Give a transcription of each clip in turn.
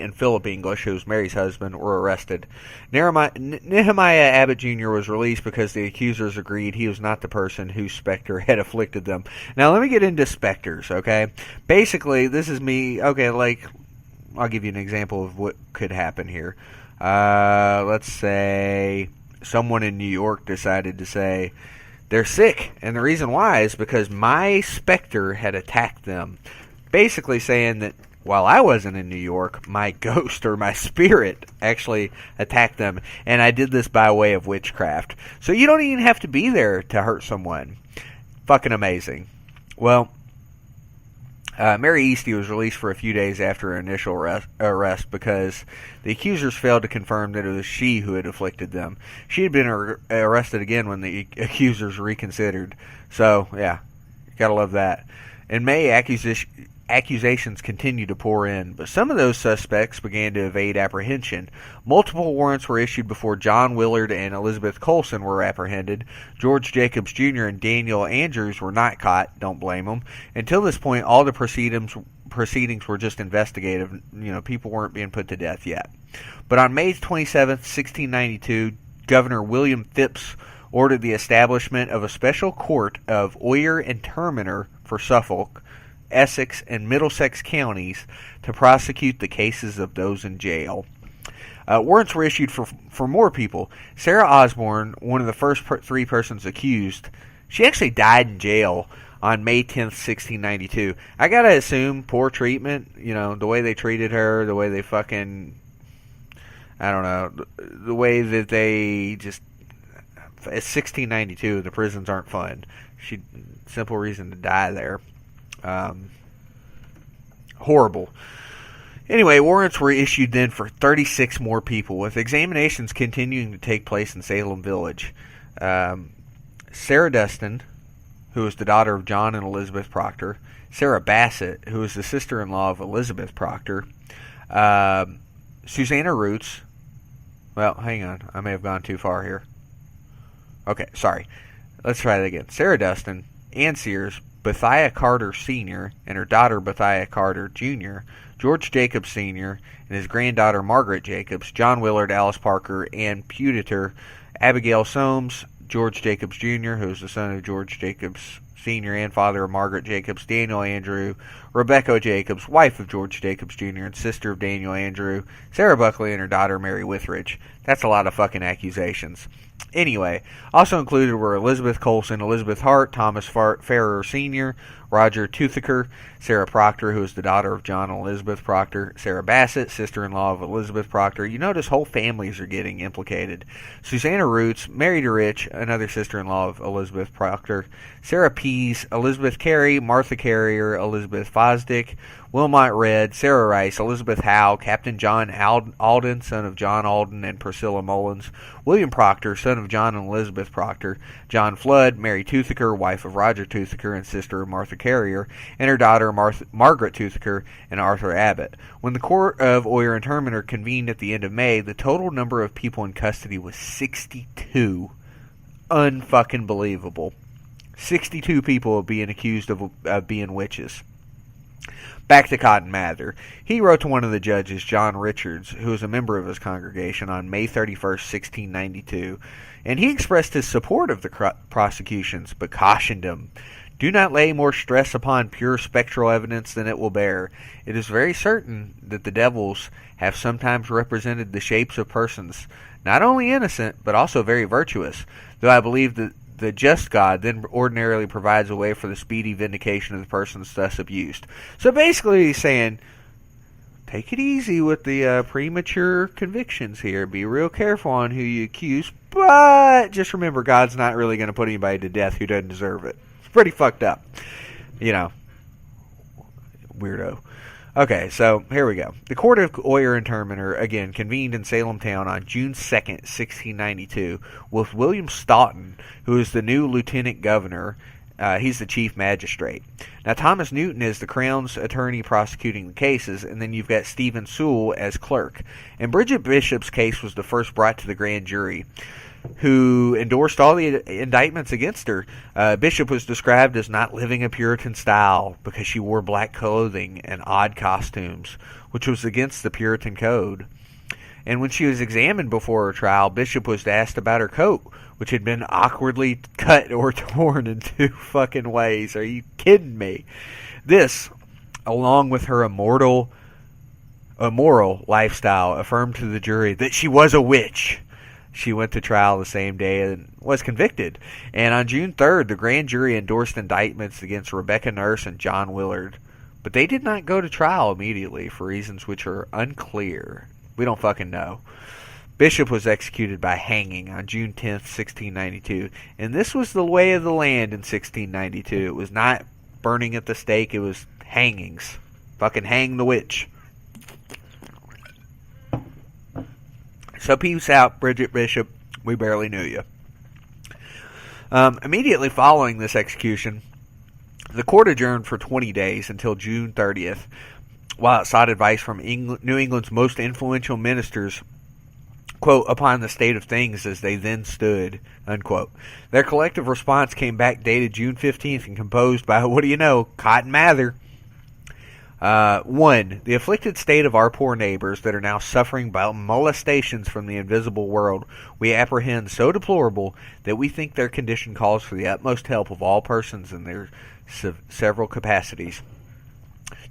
and Philip English, who was Mary's husband, were arrested. Nehemiah Abbott Jr. was released because the accusers agreed he was not the person whose specter had afflicted them. Now, let me get into specters, okay? Basically, this is me, okay, like, I'll give you an example of what could happen here. Let's say someone in New York decided to say they're sick, and the reason why is because my specter had attacked them. Basically saying that while I wasn't in New York, my ghost or my spirit actually attacked them, and I did this by way of witchcraft. So you don't even have to be there to hurt someone. Fucking amazing. Well, Mary Eastie was released for a few days after her initial arrest because the accusers failed to confirm that it was she who had afflicted them. She had been arrested again when the accusers reconsidered. So, yeah, you gotta love that. In May, accusations continued to pour in, but some of those suspects began to evade apprehension. Multiple warrants were issued before John Willard and Elizabeth Colson were apprehended. George Jacobs Jr. and Daniel Andrews were not caught. Don't blame them. Until this point, all the proceedings were just investigative. You know, people weren't being put to death yet. But on May 27, 1692, Governor William Phipps ordered the establishment of a special court of oyer and terminer for Suffolk, Essex, and Middlesex counties to prosecute the cases of those in jail. Warrants were issued for more people. Sarah Osborne, one of the first three persons accused, she actually died in jail on May 10th, 1692. I gotta assume poor treatment, you know, the way they treated her, the way they fucking, I don't know, the way that they just, it's 1692, the prisons aren't fun. Simple reason to die there. Horrible. Anyway, warrants were issued then for 36 more people, with examinations continuing to take place in Salem Village. Sarah Dustin, who was the daughter of John and Elizabeth Proctor, Sarah Bassett, who was the sister-in-law of Elizabeth Proctor, Susanna Roots. Well, hang on, I may have gone too far here. Okay, sorry. Let's try that again. Sarah Dustin, Ann Sears, Bethiah Carter Sr. and her daughter Bethiah Carter Jr., George Jacobs Sr. and his granddaughter Margaret Jacobs, John Willard, Alice Parker, Ann Putitor, Abigail Soames, George Jacobs Jr., who was the son of George Jacobs Sr. and father of Margaret Jacobs, Daniel Andrew, Rebecca Jacobs, wife of George Jacobs Jr. and sister of Daniel Andrew, Sarah Buckley, and her daughter Mary Withridge. That's a lot of fucking accusations. Anyway, also included were Elizabeth Colson, Elizabeth Hart, Thomas Farrer Sr., Roger Toothaker, Sarah Proctor, who is the daughter of John and Elizabeth Proctor, Sarah Bassett, sister-in-law of Elizabeth Proctor. You notice whole families are getting implicated. Susanna Roots, Mary DeRich, another sister-in-law of Elizabeth Proctor, Sarah Pease, Elizabeth Carey, Martha Carrier, Elizabeth Fosdick, Wilmot Redd, Sarah Rice, Elizabeth Howe, Captain John Alden, son of John Alden and Priscilla Mullins, William Proctor, son of John and Elizabeth Proctor, John Flood, Mary Toothaker, wife of Roger Toothaker and sister of Martha Carrier, and her daughter Margaret Toothaker and Arthur Abbott. When the Court of Oyer and Terminer convened at the end of May, the total number of people in custody was 62. Unfucking believable. 62 people being accused of being witches. Back to Cotton Mather. He wrote to one of the judges, John Richards, who was a member of his congregation, on May 31st, 1692, and he expressed his support of the prosecutions, but cautioned him, "Do not lay more stress upon pure spectral evidence than it will bear. It is very certain that the devils have sometimes represented the shapes of persons, not only innocent, but also very virtuous, though I believe that the just God then ordinarily provides a way for the speedy vindication of the persons thus abused." So basically he's saying, take it easy with the premature convictions here. Be real careful on who you accuse, but just remember God's not really going to put anybody to death who doesn't deserve it. It's pretty fucked up. You know, weirdo. Okay, so here we go. The Court of Oyer and Terminer, again, convened in Salem Town on June 2nd, 1692, with William Stoughton, who is the new lieutenant governor, He's the chief magistrate. Now, Thomas Newton is the Crown's attorney prosecuting the cases, and then you've got Stephen Sewell as clerk. And Bridget Bishop's case was the first brought to the grand jury, who endorsed all the indictments against her. Bishop was described as not living a Puritan style because she wore black clothing and odd costumes, which was against the Puritan code. And when she was examined before her trial, Bishop was asked about her coat, which had been awkwardly cut or torn in 2 fucking ways. Are you kidding me? This, along with her immoral lifestyle, affirmed to the jury that she was a witch. She went to trial the same day and was convicted. And on June 3rd, the grand jury endorsed indictments against Rebecca Nurse and John Willard. But they did not go to trial immediately for reasons which are unclear. We don't fucking know. Bishop was executed by hanging on June 10th, 1692. And this was the way of the land in 1692. It was not burning at the stake. It was hangings. Fucking hang the witch. So peace out, Bridget Bishop. We barely knew you. Immediately following this execution, the court adjourned for 20 days until June 30th, while it sought advice from New England's most influential ministers, quote, upon the state of things as they then stood, unquote. Their collective response came back dated June 15th and composed by, what do you know, Cotton Mather. 1. The afflicted state of our poor neighbors that are now suffering by molestations from the invisible world we apprehend so deplorable that we think their condition calls for the utmost help of all persons in their several capacities.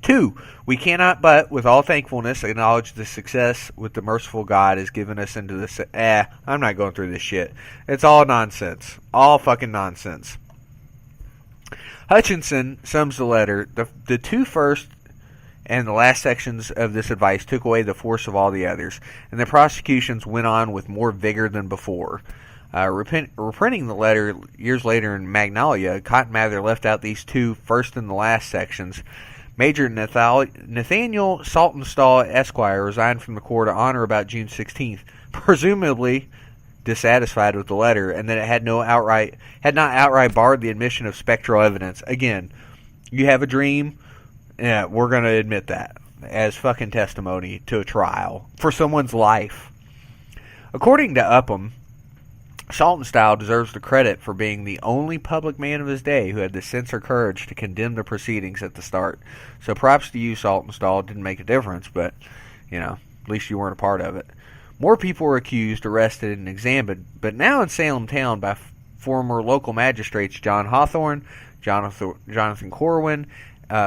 2. We cannot but, with all thankfulness, acknowledge the success with the merciful God has given us into this. I'm not going through this shit. It's all nonsense. All fucking nonsense. Hutchinson sums the letter. The 2 first and the last sections of this advice took away the force of all the others, and the prosecutions went on with more vigor than before. Reprinting the letter years later in Magnolia, Cotton Mather left out these 2 first and the last sections. Major Nathaniel Saltonstall, Esquire, resigned from the court of honor about June 16th, presumably dissatisfied with the letter, and that it had not outright barred the admission of spectral evidence. Again, you have a dream, yeah, we're going to admit that as fucking testimony to a trial for someone's life. According to Upham, Saltonstall deserves the credit for being the only public man of his day who had the sense or courage to condemn the proceedings at the start. So props to you, Saltonstall. It didn't make a difference, but, at least you weren't a part of it. More people were accused, arrested, and examined, but now in Salem town by former local magistrates John Hawthorne, Jonathan Corwin,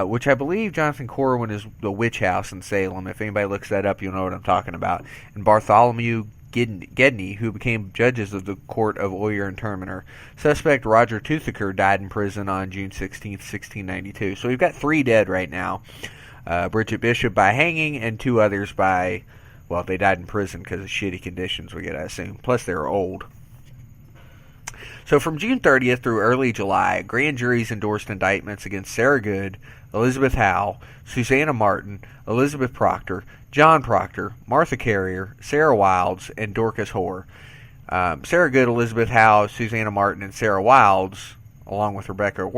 which I believe Jonathan Corwin is the witch house in Salem. If anybody looks that up, you'll know what I'm talking about. And Bartholomew Gedney, who became judges of the Court of Oyer and Terminer. Suspect Roger Toothaker died in prison on June 16, 1692. So we've got 3 dead right now. Bridget Bishop by hanging, and 2 others by, well, they died in prison because of shitty conditions, we gotta assume. Plus, they were old. So from June 30th through early July, grand juries endorsed indictments against Sarah Good, Elizabeth Howe, Susanna Martin, Elizabeth Proctor, John Proctor, Martha Carrier, Sarah Wilds, and Dorcas Hoare. Sarah Good, Elizabeth Howe, Susanna Martin, and Sarah Wilds, along with Rebecca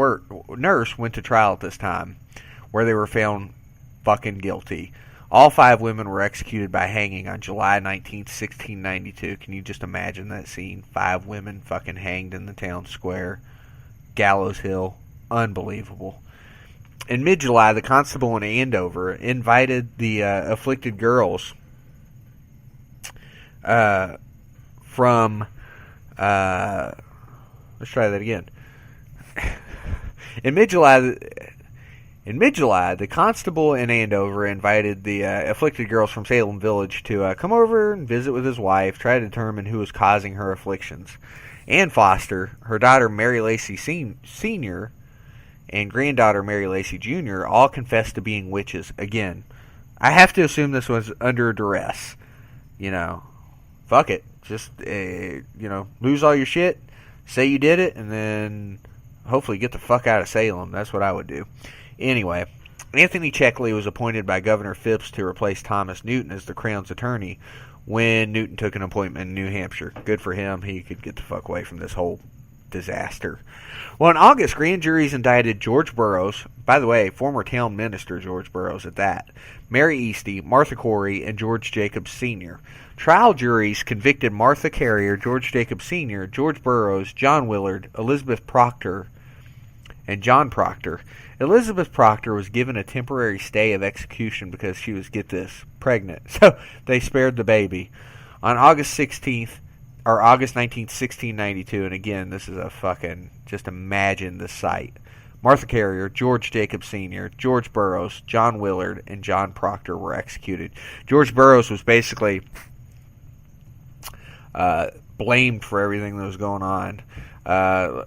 Nurse, went to trial at this time, where they were found fucking guilty. All 5 women were executed by hanging on July 19, 1692. Can you just imagine that scene? 5 women fucking hanged in the town square. Gallows Hill. Unbelievable. In mid-July, the constable in Andover invited the afflicted girls from... let's try that again. In mid-July, the constable in Andover invited the afflicted girls from Salem Village to come over and visit with his wife, try to determine who was causing her afflictions. Ann Foster, her daughter Mary Lacey Sr., and granddaughter Mary Lacey Jr. all confessed to being witches. Again, I have to assume this was under duress. Fuck it. Just, lose all your shit, say you did it, and then hopefully get the fuck out of Salem. That's what I would do. Anyway, Anthony Checkley was appointed by Governor Phipps to replace Thomas Newton as the Crown's attorney when Newton took an appointment in New Hampshire. Good for him. He could get the fuck away from this whole disaster. Well, in August, grand juries indicted George Burroughs, by the way, former town minister George Burroughs at that, Mary Easty, Martha Corey, and George Jacobs Sr. Trial juries convicted Martha Carrier, George Jacobs Sr., George Burroughs, John Willard, Elizabeth Proctor, and John Proctor. Elizabeth Proctor was given a temporary stay of execution because she was, get this, pregnant. So they spared the baby. On August 19th, 1692, and again, this is a fucking, just imagine the sight. Martha Carrier, George Jacobs Sr., George Burroughs, John Willard, and John Proctor were executed. George Burroughs was basically blamed for everything that was going on.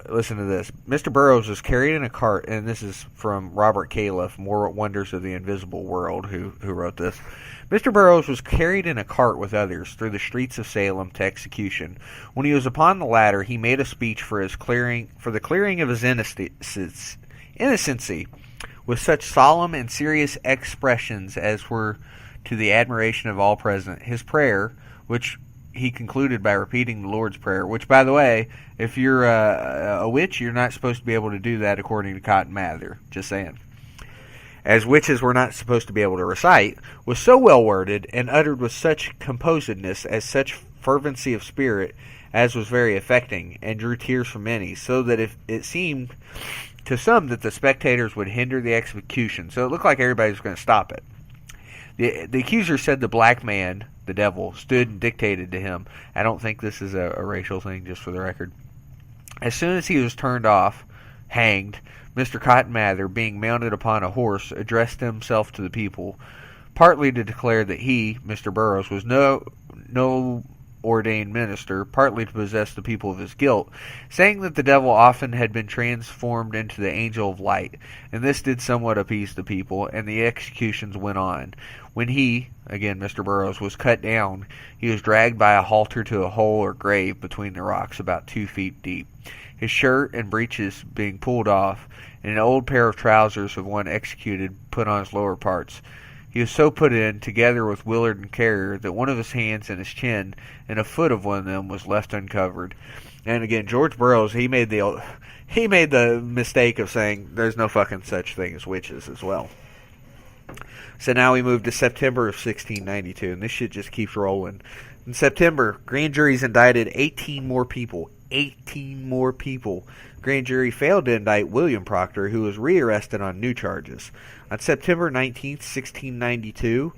Listen to this. Mr. Burroughs was carried in a cart, and this is from Robert Califf, More Wonders of the Invisible World, who wrote this. Mr. Burroughs was carried in a cart with others through the streets of Salem to execution. When he was upon the ladder, he made a speech for the clearing of his innocency, with such solemn and serious expressions as were to the admiration of all present. His prayer, which he concluded by repeating the Lord's Prayer, which, by the way, if you're a witch, you're not supposed to be able to do that according to Cotton Mather. Just saying. As witches were not supposed to be able to recite, was so well worded and uttered with such composedness, as such fervency of spirit, as was very affecting, and drew tears from many, so that if it seemed to some that the spectators would hinder the execution, so it looked like everybody was going to stop it. The accuser said the black man, the devil, stood and dictated to him. I don't think this is a racial thing, just for the record. As soon as he was turned off, hanged, Mr. Cotton Mather, being mounted upon a horse, addressed himself to the people, partly to declare that he, Mr. Burroughs, was no ordained minister, partly to possess the people of his guilt, saying that the devil often had been transformed into the angel of light, and this did somewhat appease the people, and the executions went on. When he, again Mr. Burroughs, was cut down, he was dragged by a halter to a hole or grave between the rocks about 2 feet deep, his shirt and breeches being pulled off, and an old pair of trousers of one executed put on his lower parts. He was so put in, together with Willard and Carrier, that one of his hands and his chin and a foot of one of them was left uncovered. And again, George Burroughs, he made the mistake of saying there's no fucking such thing as witches as well. So now we move to September of 1692, and this shit just keeps rolling. In September, grand juries indicted 18 more people. 18 more people. Grand jury failed to indict William Proctor, who was rearrested on new charges. On September 19th, 1692,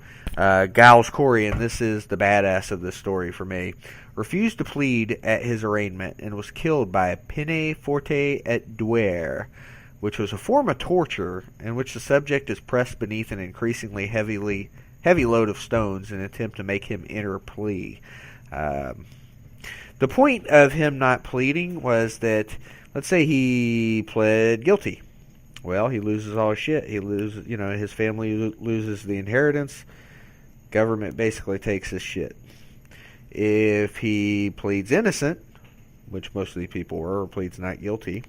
Giles Corey, and this is the badass of this story for me, refused to plead at his arraignment and was killed by a peine forte et dure, which was a form of torture in which the subject is pressed beneath an increasingly heavy load of stones in an attempt to make him enter a plea. The point of him not pleading was that, let's say he pled guilty. Well, he loses all his shit. He loses, his family loses the inheritance. Government basically takes his shit. If he pleads innocent, which most of these people were, or pleads not guilty.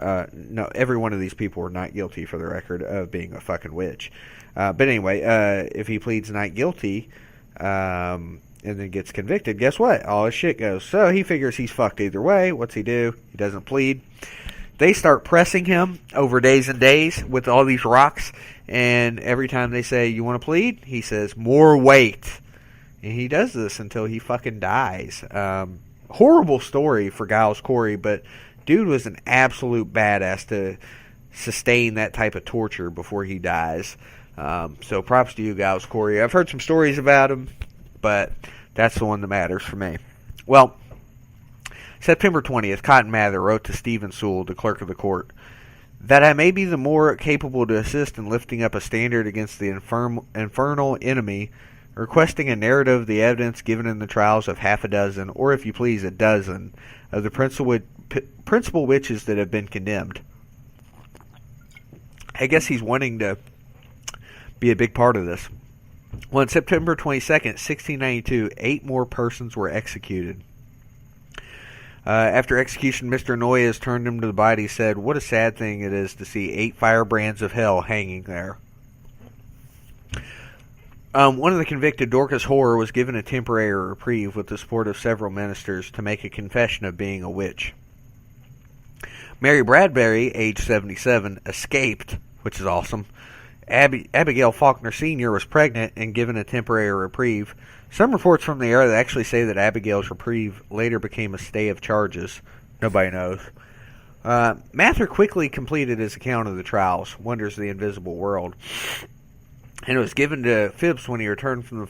No, every one of these people were not guilty, for the record, of being a fucking witch. But anyway, if he pleads not guilty, and then gets convicted, guess what? All his shit goes. So he figures he's fucked either way. What's he do? He doesn't plead. They start pressing him over days and days with all these rocks, and every time they say, you want to plead? He says, more weight. And he does this until he fucking dies. Horrible story for Giles Corey, but dude was an absolute badass to sustain that type of torture before he dies. So props to you, Giles Corey. I've heard some stories about him, but that's the one that matters for me. Well, September 20th, Cotton Mather wrote to Stephen Sewell, the clerk of the court, that I may be the more capable to assist in lifting up a standard against the infernal enemy, requesting a narrative of the evidence given in the trials of half a dozen, or if you please, a dozen, of the principal witches that have been condemned. I guess he's wanting to be a big part of this. Well, on September 22nd, 1692, 8 more persons were executed. After execution, Mr. Noyes turned him to the body and said, what a sad thing it is to see 8 firebrands of hell hanging there. One of the convicted Dorcas Horror was given a temporary reprieve with the support of several ministers to make a confession of being a witch. Mary Bradbury, age 77, escaped, which is awesome. Abigail Faulkner Sr. was pregnant and given a temporary reprieve. Some reports from the era that actually say that Abigail's reprieve later became a stay of charges. Nobody knows. Mather quickly completed his account of the trials, Wonders of the Invisible World, and it was given to Phipps when he returned from the